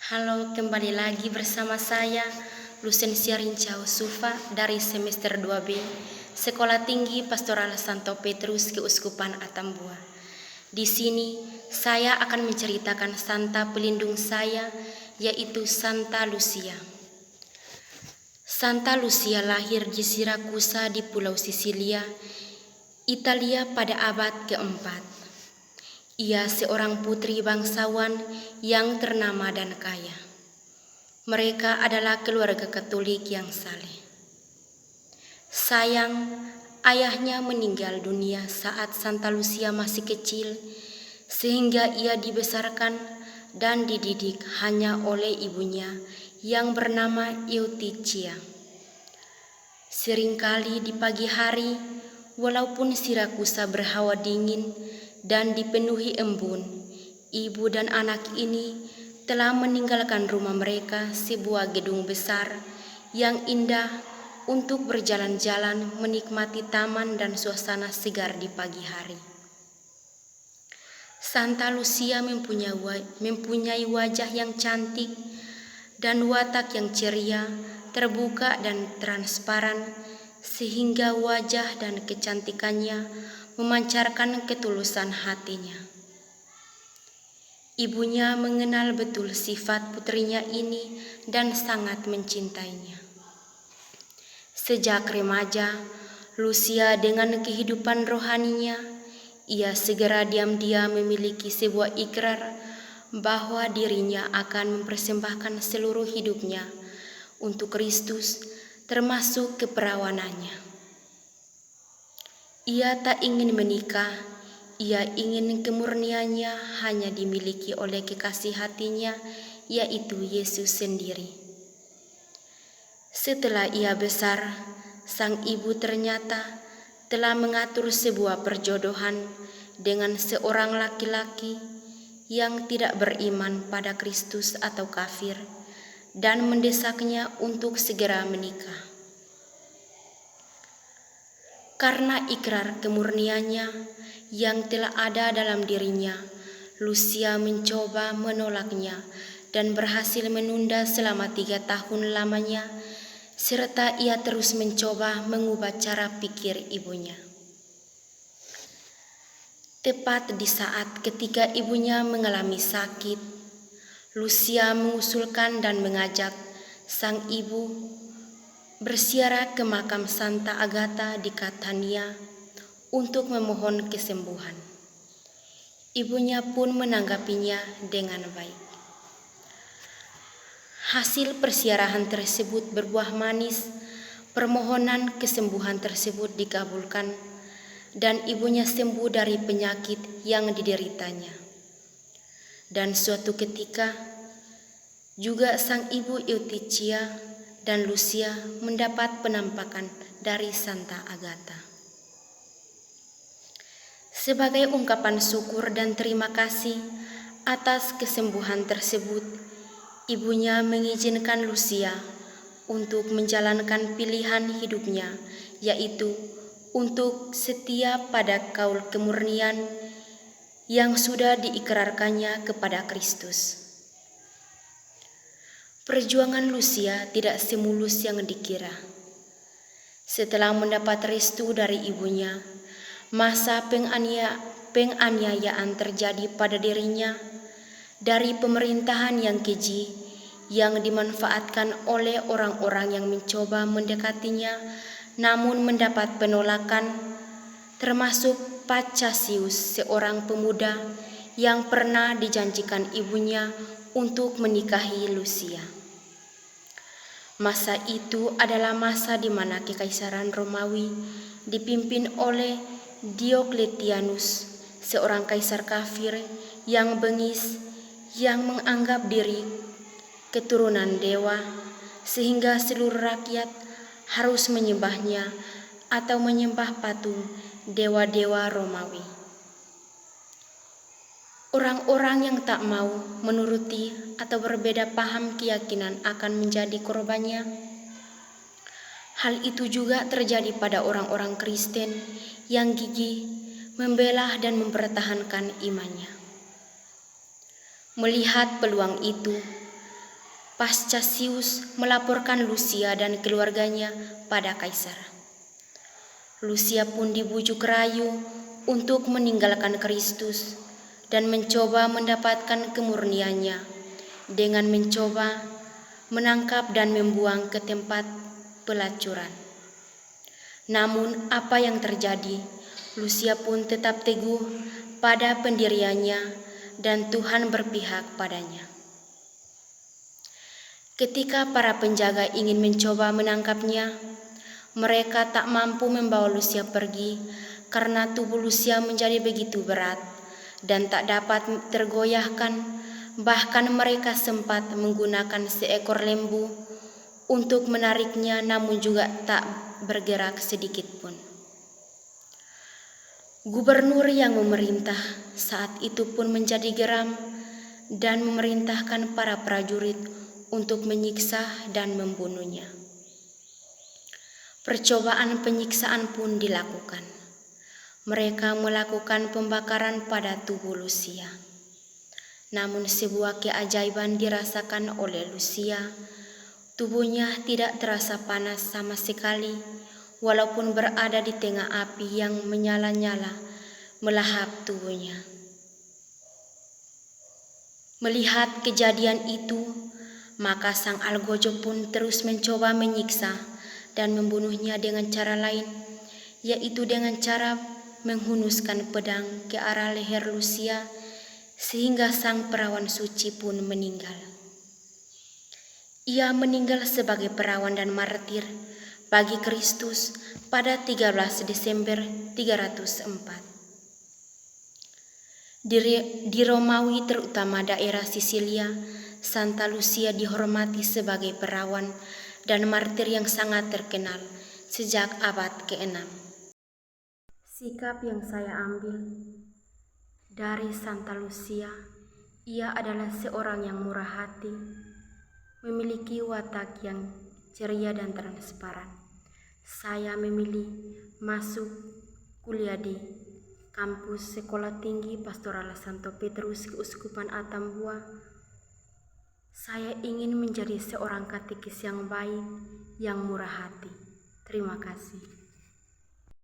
Halo, kembali lagi bersama saya, Lucensia Rincau Sufa dari semester 2B, Sekolah Tinggi Pastoral Santo Petrus Keuskupan Atambua. Di sini, saya akan menceritakan santa pelindung saya, yaitu Santa Lucia. Santa Lucia lahir di Sirakusa di Pulau Sisilia, Italia pada abad keempat. Ia seorang putri bangsawan yang ternama dan kaya. Mereka adalah keluarga Katolik yang saleh. Sayang, ayahnya meninggal dunia saat Santa Lucia masih kecil, sehingga ia dibesarkan dan dididik hanya oleh ibunya yang bernama Eutichia. Seringkali di pagi hari, walaupun Sirakusa berhawa dingin dan dipenuhi embun, ibu dan anak ini telah meninggalkan rumah mereka, sebuah gedung besar yang indah, untuk berjalan-jalan menikmati taman dan suasana segar di pagi hari. Santa Lucia mempunyai wajah yang cantik dan watak yang ceria, terbuka dan transparan, sehingga wajah dan kecantikannya memancarkan ketulusan hatinya. Ibunya mengenal betul sifat putrinya ini dan sangat mencintainya. Sejak remaja, Lucia dengan kehidupan rohaninya, ia segera diam-diam memiliki sebuah ikrar bahwa dirinya akan mempersembahkan seluruh hidupnya untuk Kristus, termasuk keperawanannya. Ia tak ingin menikah, ia ingin kemurniannya hanya dimiliki oleh kekasih hatinya, yaitu Yesus sendiri. Setelah ia besar, sang ibu ternyata telah mengatur sebuah perjodohan dengan seorang laki-laki yang tidak beriman pada Kristus atau kafir, dan mendesaknya untuk segera menikah. Karena ikrar kemurniannya yang telah ada dalam dirinya, Lucia mencoba menolaknya dan berhasil menunda selama 3 tahun lamanya, serta ia terus mencoba mengubah cara pikir ibunya. Tepat di saat ketika ibunya mengalami sakit, Lucia mengusulkan dan mengajak sang ibu berziarah ke makam Santa Agatha di Catania untuk memohon kesembuhan. Ibunya pun menanggapinya dengan baik. Hasil perziarahan tersebut berbuah manis, permohonan kesembuhan tersebut dikabulkan, dan ibunya sembuh dari penyakit yang dideritanya. Dan suatu ketika, juga sang ibu Eutichia dan Lucia mendapat penampakan dari Santa Agatha. Sebagai ungkapan syukur dan terima kasih atas kesembuhan tersebut, ibunya mengizinkan Lucia untuk menjalankan pilihan hidupnya, yaitu untuk setia pada kaul kemurnian yang sudah diikrarkannya kepada Kristus. Perjuangan Lucia tidak semulus yang dikira. Setelah mendapat restu dari ibunya, masa penganiayaan terjadi pada dirinya dari pemerintahan yang keji yang dimanfaatkan oleh orang-orang yang mencoba mendekatinya namun mendapat penolakan, termasuk Pacacius, seorang pemuda yang pernah dijanjikan ibunya untuk menikahi Lucia. Masa itu adalah masa di mana Kekaisaran Romawi dipimpin oleh Diocletianus, seorang kaisar kafir yang bengis, yang menganggap diri keturunan dewa, sehingga seluruh rakyat harus menyembahnya atau menyembah patung dewa-dewa Romawi. Orang-orang yang tak mau menuruti atau berbeda paham keyakinan akan menjadi korbannya. Hal itu juga terjadi pada orang-orang Kristen yang gigih membela dan mempertahankan imannya. Melihat peluang itu, Pasca Sius melaporkan Lucia dan keluarganya pada kaisar. Lucia pun dibujuk rayu untuk meninggalkan Kristus dan mencoba mendapatkan kemurniannya dengan mencoba menangkap dan membuang ke tempat pelacuran. Namun apa yang terjadi? Lucia pun tetap teguh pada pendiriannya dan Tuhan berpihak padanya. Ketika para penjaga ingin mencoba menangkapnya, mereka tak mampu membawa Lucia pergi karena tubuh Lucia menjadi begitu berat dan tak dapat tergoyahkan. Bahkan mereka sempat menggunakan seekor lembu untuk menariknya, namun juga tak bergerak sedikit pun. Gubernur yang memerintah saat itu pun menjadi geram dan memerintahkan para prajurit untuk menyiksa dan membunuhnya. Percobaan penyiksaan pun dilakukan. Mereka melakukan pembakaran pada tubuh Lucia. Namun sebuah keajaiban dirasakan oleh Lucia. Tubuhnya tidak terasa panas sama sekali, walaupun berada di tengah api yang menyala-nyala melahap tubuhnya. Melihat kejadian itu, maka sang algojo pun terus mencoba menyiksa dan membunuhnya dengan cara lain, yaitu dengan cara menghunuskan pedang ke arah leher Lucia sehingga sang perawan suci pun meninggal. Ia meninggal sebagai perawan dan martir bagi Kristus pada 13 Desember 304. Di Romawi, terutama daerah Sisilia, Santa Lucia dihormati sebagai perawan dan martir yang sangat terkenal sejak abad ke-6. Sikap yang saya ambil dari Santa Lucia, ia adalah seorang yang murah hati, memiliki watak yang ceria dan transparan. Saya memilih masuk kuliah di kampus Sekolah Tinggi Pastoral Santo Petrus Keuskupan Atambua. Saya ingin menjadi seorang katekis yang baik, yang murah hati. Terima kasih.